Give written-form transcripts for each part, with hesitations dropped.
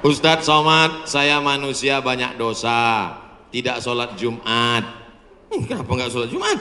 Ustadz Somad, saya manusia banyak dosa, tidak sholat Jumat. Kenapa nggak sholat Jumat?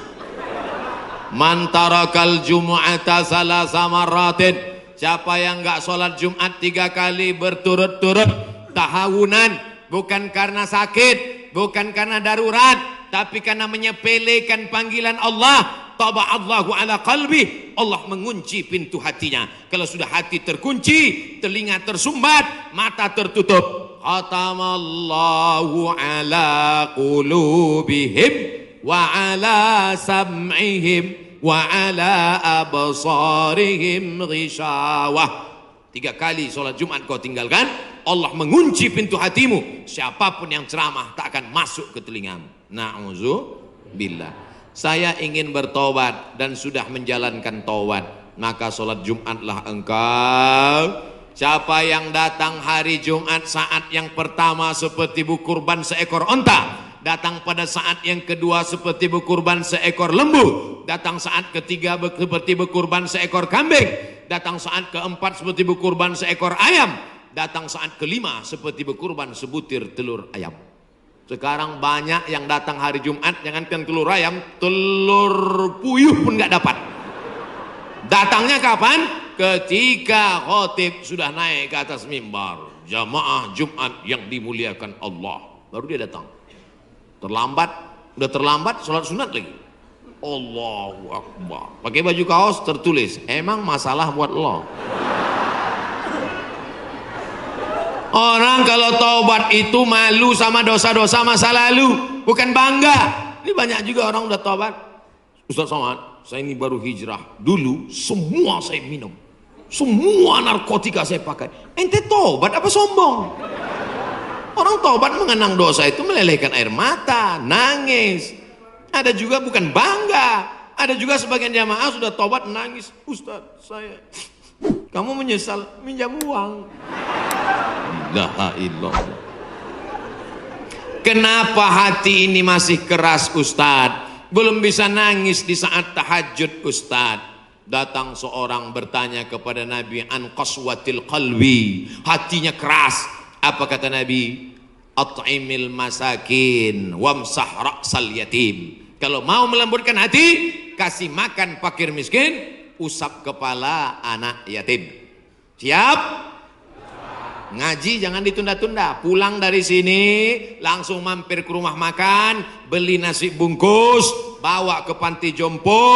Man tarakal jumu'ata salasa marratin, siapa yang nggak sholat Jumat 3 kali berturut-turut tahawunan, bukan karena sakit, bukan karena darurat, tapi karena menyepelekan panggilan Allah, taba'allahu ala qalbi, Allah mengunci pintu hatinya. Kalau sudah hati terkunci, telinga tersumbat, mata tertutup, khatamallahu ala qulubihim wa ala sam'ihim wa ala absarihim ghishawah. 3 kali sholat Jumat kau tinggalkan, Allah mengunci pintu hatimu. Siapapun yang ceramah tak akan masuk ke telingamu. Na'udzubillah. Saya ingin bertobat dan sudah menjalankan taubat, maka sholat Jumatlah engkau. Siapa yang datang hari Jumat saat yang pertama seperti berkurban seekor onta, datang pada saat yang kedua seperti berkurban seekor lembu, datang saat ketiga seperti berkurban seekor kambing, datang saat keempat seperti berkurban seekor ayam, datang saat kelima seperti berkurban sebutir telur ayam. Sekarang banyak yang datang hari Jumat, jangankan telur ayam, telur puyuh pun nggak dapat. Datangnya kapan? Ketika khotib sudah naik ke atas mimbar, jamaah Jumat yang dimuliakan Allah, baru dia datang. Terlambat, udah terlambat sholat sunat lagi. Allahu Akbar. Pakai baju kaos tertulis, emang masalah buat lo. Orang kalau taubat itu malu sama dosa-dosa masa lalu, bukan bangga. Ini banyak juga orang udah taubat. Ustaz Somad, saya ini baru hijrah. Dulu semua saya minum, semua narkotika saya pakai. Ente taubat apa sombong? Orang taubat mengenang dosa itu melelehkan air mata, nangis. Ada juga bukan bangga. Ada juga sebagian jamaah sudah taubat nangis. Ustaz, saya, kamu menyesal minjam uang. La ilallah. Kenapa hati ini masih keras Ustadz? Belum bisa nangis di saat tahajud Ustadz. Datang seorang bertanya kepada Nabi, an qaswatil qalbi, hatinya keras. Apa kata Nabi? At'imil masakin wamsah ra'sal yatim. Kalau mau melembutkan hati, kasih makan fakir miskin, usap kepala anak yatim. Siap? Ngaji jangan ditunda-tunda. Pulang dari sini langsung mampir ke rumah makan, beli nasi bungkus, bawa ke panti jompo.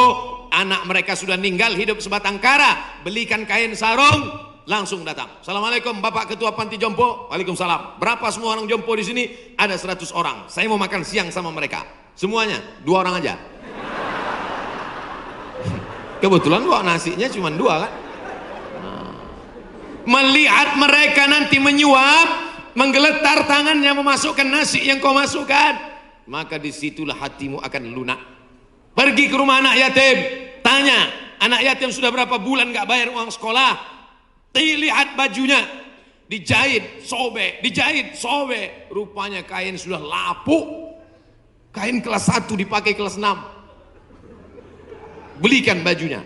Anak mereka sudah meninggal, hidup sebatang kara, belikan kain sarung, langsung datang. Assalamualaikum Bapak Ketua Panti Jompo. Waalaikumsalam. Berapa semua orang jompo di sini? Ada 100 orang. Saya mau makan siang sama mereka. Semuanya 2 orang aja. Kebetulan bawa nasinya cuma 2 kan. Melihat mereka nanti menyuap, menggeletar tangannya memasukkan nasi yang kau masukkan, maka disitulah hatimu akan lunak. Pergi ke rumah anak yatim, tanya, anak yatim sudah berapa bulan gak bayar uang sekolah. Lihat bajunya, dijahit, sobek, rupanya kain sudah lapuk. Kain kelas 1 dipakai kelas 6. Belikan bajunya,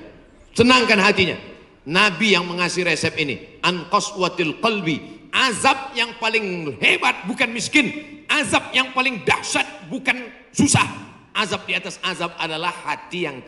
senangkan hatinya. Nabi yang mengasih resep ini, an qaswatil qalbi, azab yang paling hebat bukan miskin, azab yang paling dahsyat bukan susah, azab di atas azab adalah hati yang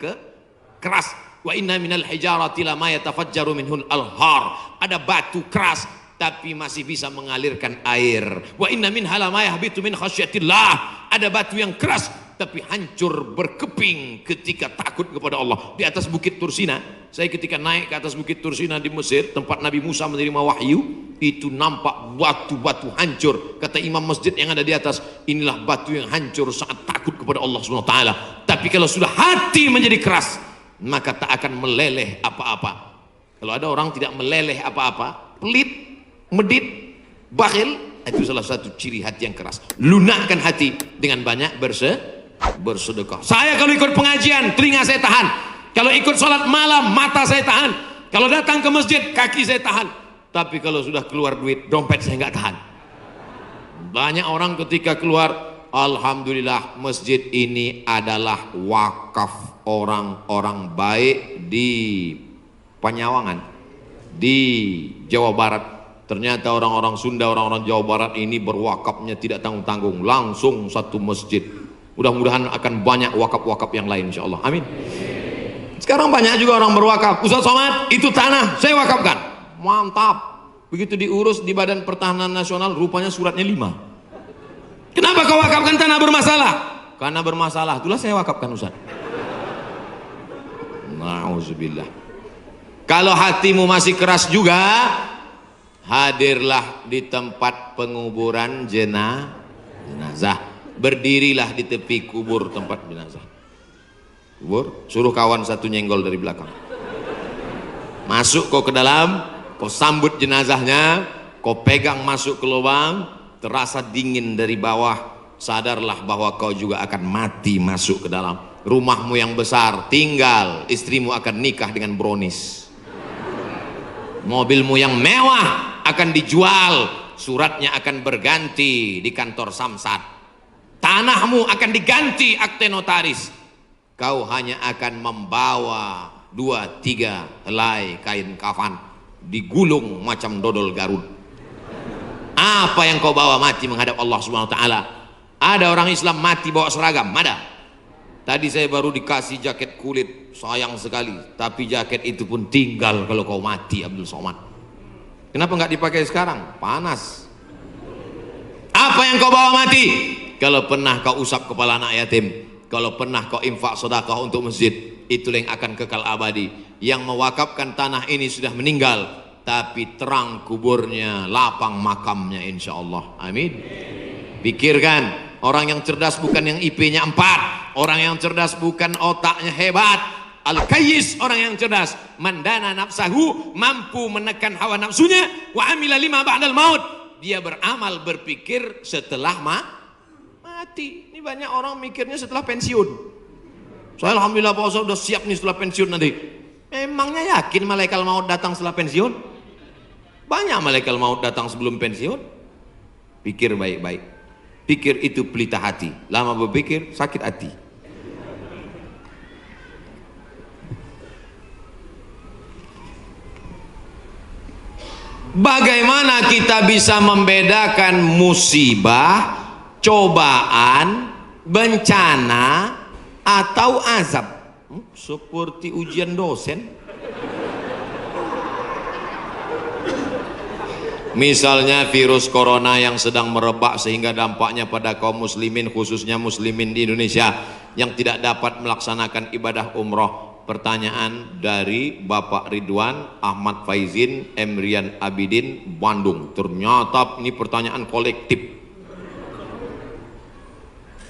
keras. Wa inna minal hijarati lama yatafajjaru minhul alhar, ada batu keras tapi masih bisa mengalirkan air. Wa inna minha lama yahbitu min khasyatillah, ada batu yang keras tapi hancur berkeping ketika takut kepada Allah. Di atas bukit Tursina, saya ketika naik ke atas bukit Tursina di Mesir, tempat Nabi Musa menerima wahyu, itu nampak batu-batu hancur. Kata imam masjid yang ada di atas, inilah batu yang hancur saat takut kepada Allah SWT. Tapi kalau sudah hati menjadi keras, maka tak akan meleleh apa-apa. Kalau ada orang tidak meleleh apa-apa, pelit, medit, bakhil, itu salah satu ciri hati yang keras. Lunakkan hati dengan banyak bersedekah. Saya kalau ikut pengajian, telinga saya tahan. Kalau ikut sholat malam, mata saya tahan. Kalau datang ke masjid, kaki saya tahan. Tapi kalau sudah keluar duit, dompet saya nggak tahan. Banyak orang ketika keluar, alhamdulillah masjid ini adalah wakaf orang-orang baik di Panyawangan, di Jawa Barat. Ternyata orang-orang Sunda, orang-orang Jawa Barat ini berwakafnya tidak tanggung-tanggung, langsung satu masjid. Mudah-mudahan akan banyak wakaf-wakaf yang lain insyaallah. Amin. Sekarang banyak juga orang berwakaf. Ustaz Somad, itu tanah saya wakafkan. Mantap. Begitu diurus di Badan Pertahanan Nasional, rupanya suratnya 5. Kenapa kau wakafkan tanah bermasalah? Karena bermasalah, itulah saya wakafkan Ustaz. Na'udzubillah. Kalau hatimu masih keras juga, hadirlah di tempat penguburan jenazah. Berdirilah di tepi kubur tempat jenazah. Kubur, suruh kawan satu nyenggol dari belakang. Masuk kau ke dalam, kau sambut jenazahnya, kau pegang masuk ke lubang, terasa dingin dari bawah. Sadarlah bahwa kau juga akan mati masuk ke dalam. Rumahmu yang besar tinggal, istrimu akan nikah dengan brownies. Mobilmu yang mewah akan dijual, suratnya akan berganti di kantor Samsat. Tanahmu akan diganti akte notaris. Kau hanya akan membawa 2-3 helai kain kafan, digulung macam dodol Garut. Apa yang kau bawa mati menghadap Allah Subhanahu wa taala? Ada orang Islam mati bawa seragam, ada. Tadi saya baru dikasih jaket kulit, sayang sekali. Tapi jaket itu pun tinggal kalau kau mati, Abdul Somad. Kenapa nggak dipakai sekarang? Panas. Apa yang kau bawa mati? Kalau pernah kau usap kepala anak yatim, kalau pernah kau infak sedekah untuk masjid, itulah yang akan kekal abadi. Yang mewakafkan tanah ini sudah meninggal, tapi terang kuburnya, lapang makamnya insya Allah. Amin. Pikirkan, orang yang cerdas bukan yang IP-nya 4, orang yang cerdas bukan otaknya hebat. Al-Kayyis, orang yang cerdas, mandana nafsahu, mampu menekan hawa nafsunya, wa amila lima ba'dal maut, dia beramal berpikir setelah mati. Ini banyak orang mikirnya setelah pensiun. Saya alhamdulillah Pak Ustaz udah siap nih setelah pensiun nanti. Memangnya yakin malaikat maut datang setelah pensiun? Banyak malaikat maut datang sebelum pensiun. Pikir baik-baik. Pikir itu pelita hati. Lama berpikir sakit hati. Bagaimana kita bisa membedakan musibah, cobaan, bencana, atau azab? Seperti ujian dosen. Misalnya virus corona yang sedang merebak sehingga dampaknya pada kaum muslimin, khususnya muslimin di Indonesia yang tidak dapat melaksanakan ibadah umroh. Pertanyaan dari Bapak Ridwan Ahmad Faizin Emrian Abidin Bandung. Ternyata ini pertanyaan kolektif.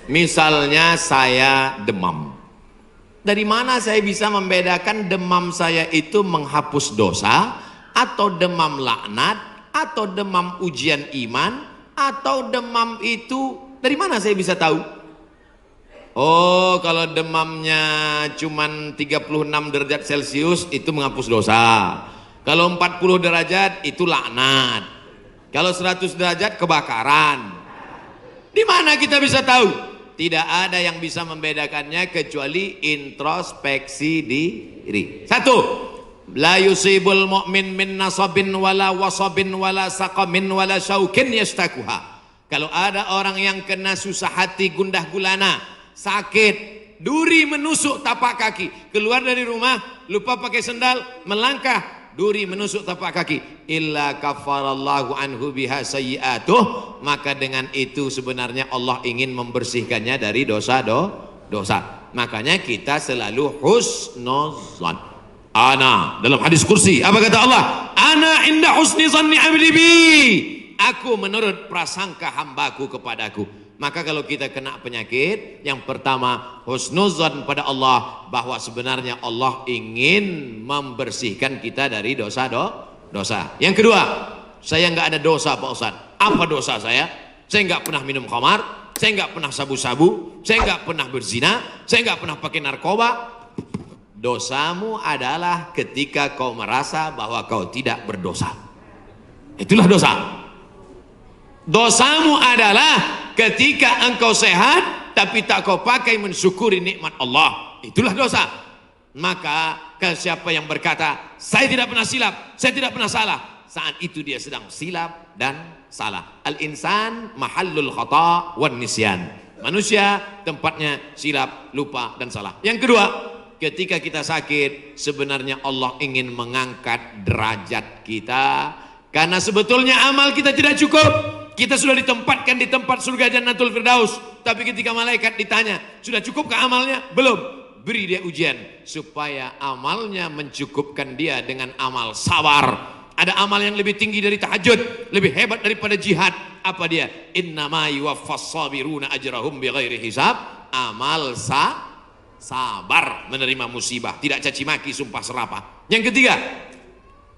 Misalnya saya demam. Dari mana saya bisa membedakan demam saya itu menghapus dosa, atau demam laknat, atau demam ujian iman, atau demam itu dari mana saya bisa tahu? Oh, kalau demamnya cuman 36 derajat Celcius itu menghapus dosa. Kalau 40 derajat itu laknat. Kalau 100 derajat kebakaran. Di mana kita bisa tahu? Tidak ada yang bisa membedakannya kecuali introspeksi diri. Satu, la yusibul mu'min min nasabin wala wasabin wala saqamin wala syaukin yastakuha. Kalau ada orang yang kena susah hati, gundah gulana, sakit, duri menusuk tapak kaki, keluar dari rumah lupa pakai sendal, melangkah, duri menusuk tapak kaki, illa kafarallahu anhu biha sayyi'atuh, maka dengan itu sebenarnya Allah ingin membersihkannya dari dosa. Makanya kita selalu husnuzan. Ana, dalam hadis kursi apa kata Allah? Ana inda husni zanni abdi bi, aku menurut prasangka hambaku kepadaku. Maka kalau kita kena penyakit, yang pertama husnuzan pada Allah, bahwa sebenarnya Allah ingin membersihkan kita dari dosa. Yang kedua, saya nggak ada dosa Pak Ustaz. Apa dosa saya? Saya nggak pernah minum khamar, saya nggak pernah sabu-sabu, saya nggak pernah berzina, saya nggak pernah pakai narkoba. Dosamu adalah ketika kau merasa bahwa kau tidak berdosa. Itulah dosa. Dosamu adalah ketika engkau sehat tapi tak kau pakai mensyukuri nikmat Allah. Itulah dosa. Maka ke siapa yang berkata saya tidak pernah silap, saya tidak pernah salah, saat itu dia sedang silap dan salah. Al-insan mahallul khata' wan nisyan. Manusia tempatnya silap, lupa dan salah. Yang kedua, ketika kita sakit, sebenarnya Allah ingin mengangkat derajat kita, karena sebetulnya amal kita tidak cukup. Kita sudah ditempatkan di tempat surga Jannatul Firdaus, tapi ketika malaikat ditanya, sudah cukupkah amalnya? Belum. Beri dia ujian supaya amalnya mencukupkan dia dengan amal sabar. Ada amal yang lebih tinggi dari tahajud, lebih hebat daripada jihad. Apa dia? Innama yuwaffas sabiruna ajrahum bighairi hisab. Amal sabar menerima musibah, tidak caci maki, sumpah serapah. Yang ketiga,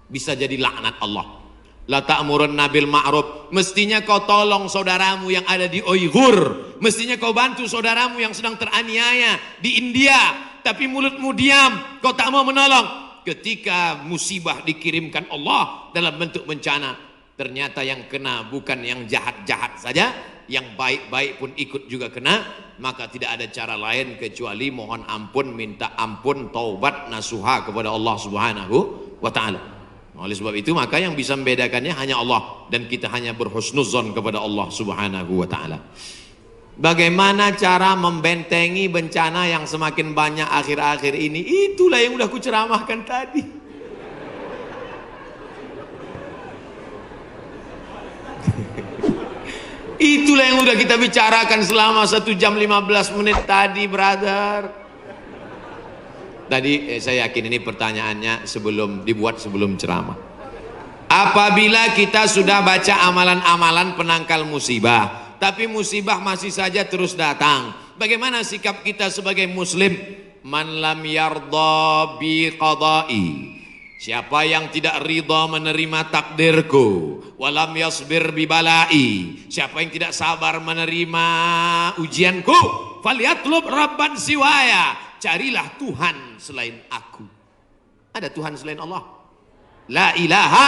bisa jadi laknat Allah. La ta'murunna bil ma'ruf. Mestinya kau tolong saudaramu yang ada di Uighur. Mestinya kau bantu saudaramu yang sedang teraniaya di India. Tapi mulutmu diam, kau tak mau menolong. Ketika musibah dikirimkan Allah dalam bentuk bencana, ternyata yang kena bukan yang jahat-jahat saja, yang baik-baik pun ikut juga kena. Maka tidak ada cara lain kecuali mohon ampun, minta ampun, taubat, nasuha kepada Allah Subhanahu wa ta'ala. Oleh sebab itu maka yang bisa membedakannya hanya Allah, dan kita hanya berhusnuzon kepada Allah Subhanahu wa ta'ala. Bagaimana cara membentengi bencana yang semakin banyak akhir-akhir ini? Itulah yang udah kuceramahkan tadi. Itulah yang udah kita bicarakan selama 1 jam 15 menit tadi, brother. Tadi saya yakin ini pertanyaannya sebelum ceramah. Apabila kita sudah baca amalan-amalan penangkal musibah, tapi musibah masih saja terus datang, bagaimana sikap kita sebagai muslim? Man lam yardha bi qada'i. Siapa yang tidak ridha menerima takdirku, walam yasbir bi balai. Siapa yang tidak sabar menerima ujianku, falyatlub rabban siwaya. Carilah Tuhan selain aku. Ada Tuhan selain Allah? La ilaha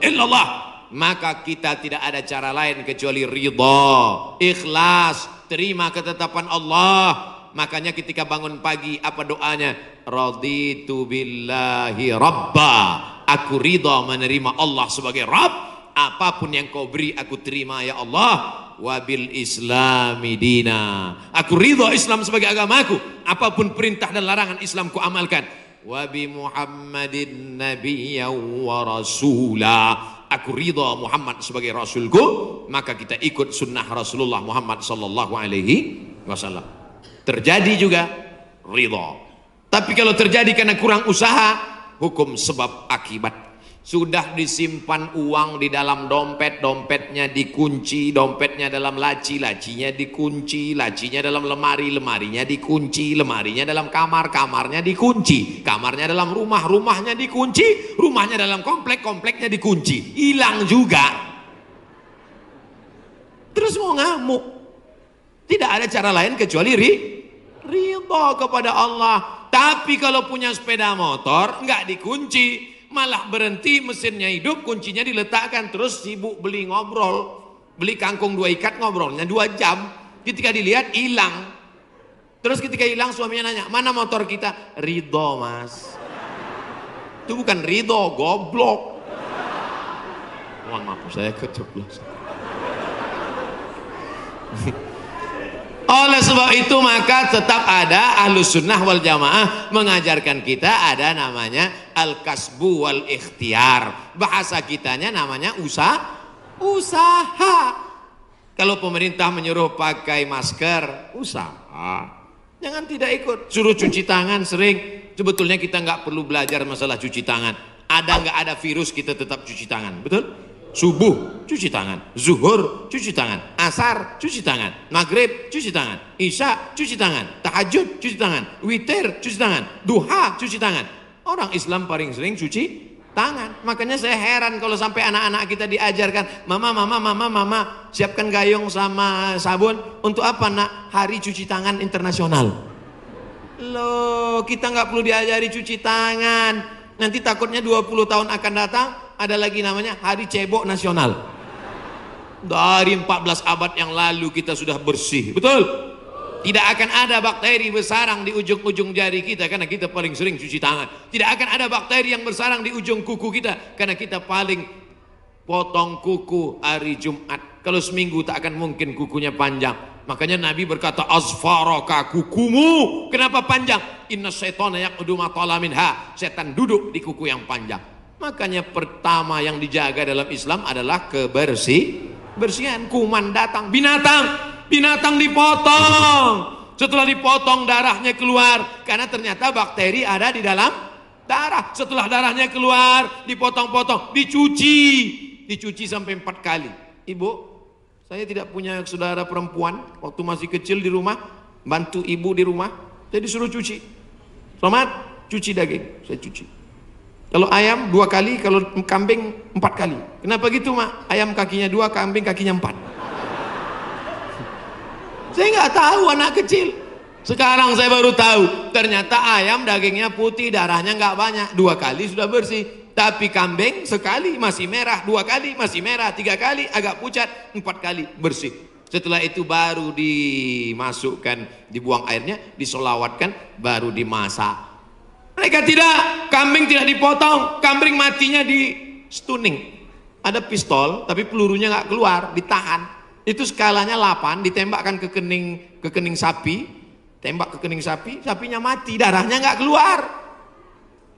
illallah. Maka kita tidak ada cara lain kecuali ridha, ikhlas, terima ketetapan Allah. Makanya ketika bangun pagi apa doanya? Raditu billahi rabba. Aku ridha menerima Allah sebagai Rabb. Apapun yang kau beri aku terima ya Allah. Wabil islami dina. Aku ridha Islam sebagai agamaku. Apapun perintah dan larangan Islam ku amalkan. Wabi Muhammadin nabiyya wa rasula. Aku ridha Muhammad sebagai rasulku, maka kita ikut sunnah Rasulullah Muhammad sallallahu alaihi wasallam. Terjadi juga ridha. Tapi kalau terjadi karena kurang usaha, hukum sebab akibat. Sudah disimpan uang di dalam dompet, dompetnya dikunci, dompetnya dalam laci, lacinya dikunci, lacinya dalam lemari, lemarinya dikunci, lemarinya dalam kamar, kamarnya dikunci, kamarnya dalam rumah, rumahnya dikunci, rumahnya dalam komplek, kompleknya dikunci, hilang juga. Terus mau ngamuk. Tidak ada cara lain kecuali ridha kepada Allah. Tapi kalau punya sepeda motor nggak dikunci, malah berhenti, mesinnya hidup, kuncinya diletakkan, terus sibuk beli ngobrol, beli kangkung 2 ikat, ngobrolnya 2 jam. Ketika dilihat hilang. Terus ketika hilang suaminya nanya, mana motor kita? Ridho mas. Itu bukan ridho, goblok. Mohon maaf saya keceplosan. Oleh sebab itu maka tetap ada Ahlus Sunnah wal Jamaah mengajarkan kita ada namanya al-kasbu wal ikhtiar. Bahasa kitanya namanya usaha. Kalau pemerintah menyuruh pakai masker, usaha. Jangan tidak ikut. Suruh cuci tangan sering. Sebetulnya kita nggak perlu belajar masalah cuci tangan. Ada nggak ada virus kita tetap cuci tangan, betul? Subuh cuci tangan, zuhur cuci tangan, asar cuci tangan, maghrib cuci tangan, isya cuci tangan, tahajud cuci tangan, witir cuci tangan, duha cuci tangan. Orang Islam paling sering cuci tangan. Makanya saya heran kalau sampai anak-anak kita diajarkan, mama siapkan gayung sama sabun. Untuk apa nak? Hari cuci tangan internasional. Loh, kita nggak perlu diajari cuci tangan. Nanti takutnya 20 tahun akan datang ada lagi namanya Hari Cebok Nasional. Dari 14 abad yang lalu kita sudah bersih, betul? Tidak akan ada bakteri bersarang di ujung-ujung jari kita karena kita paling sering cuci tangan. Tidak akan ada bakteri yang bersarang di ujung kuku kita karena kita paling potong kuku hari Jumat. Kalau seminggu tak akan mungkin kukunya panjang. Makanya Nabi berkata, azfaraka, kukumu kenapa panjang? Inna syaitana yaqudu ma tala minha. Setan duduk di kuku yang panjang. Makanya pertama yang dijaga dalam Islam adalah kebersihan. Kuman datang, binatang dipotong. Setelah dipotong darahnya keluar, karena ternyata bakteri ada di dalam darah. Setelah darahnya keluar, dipotong-potong, dicuci sampai 4 kali. Ibu, saya tidak punya saudara perempuan, waktu masih kecil di rumah, bantu ibu di rumah, saya disuruh cuci. Selamat, cuci daging, saya cuci. Kalau ayam 2 kali, kalau kambing 4 kali. Kenapa gitu, Mak? Ayam kakinya 2, kambing kakinya 4. Saya nggak tahu anak kecil. Sekarang saya baru tahu. Ternyata ayam dagingnya putih, darahnya nggak banyak. 2 kali sudah bersih. Tapi kambing sekali masih merah, 2 kali masih merah, 3 kali agak pucat, 4 kali bersih. Setelah itu baru dimasukkan, dibuang airnya, disolawatkan, baru dimasak. Mereka tidak, kambing tidak dipotong, kambing matinya di stunning. Ada pistol, tapi pelurunya nggak keluar, ditahan. Itu skalanya 8, ditembakkan ke kening sapi, tembak ke kening sapi, sapinya mati, darahnya nggak keluar.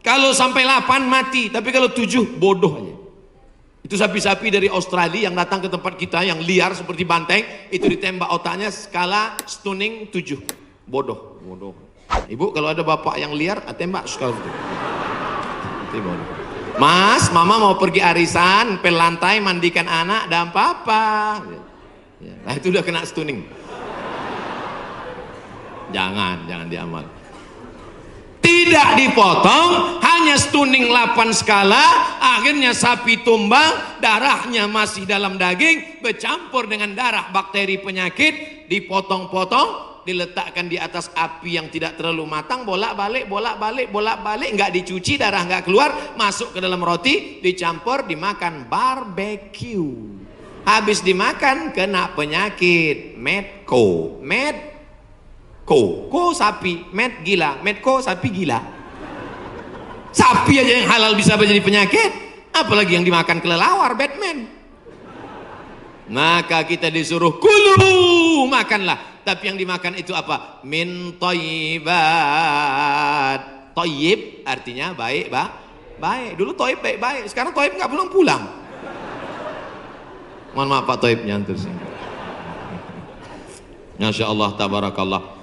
Kalau sampai 8 mati, tapi kalau 7 bodoh aja. Itu sapi-sapi dari Australia yang datang ke tempat kita yang liar seperti banteng, itu ditembak otaknya skala stunning 7. Bodoh. Ibu kalau ada bapak yang liar, tembak skala itu. Mas, mama mau pergi arisan, pel lantai, mandikan anak dan papa. Nah itu udah kena stunning. Jangan diamal. Tidak dipotong, hanya stunning 8 skala, akhirnya sapi tumbang, darahnya masih dalam daging, bercampur dengan darah bakteri penyakit, dipotong-potong, diletakkan di atas api yang tidak terlalu matang, bolak-balik, nggak dicuci, darah nggak keluar, masuk ke dalam roti, dicampur, dimakan, barbecue. Habis dimakan kena penyakit Medco, sapi, med gila, Medco sapi gila. Sapi aja yang halal bisa menjadi penyakit, apalagi yang dimakan kelelawar, Batman. Maka kita disuruh kulu, makanlah. Tapi yang dimakan itu apa? Min thayyibat. Thayyib artinya baik, baik. Dulu thayyib baik-baik, sekarang thayyib nggak pulang-pulang. Mohon maaf Pak Thayyib nyantur sini. Masya Allah, tabarakallah.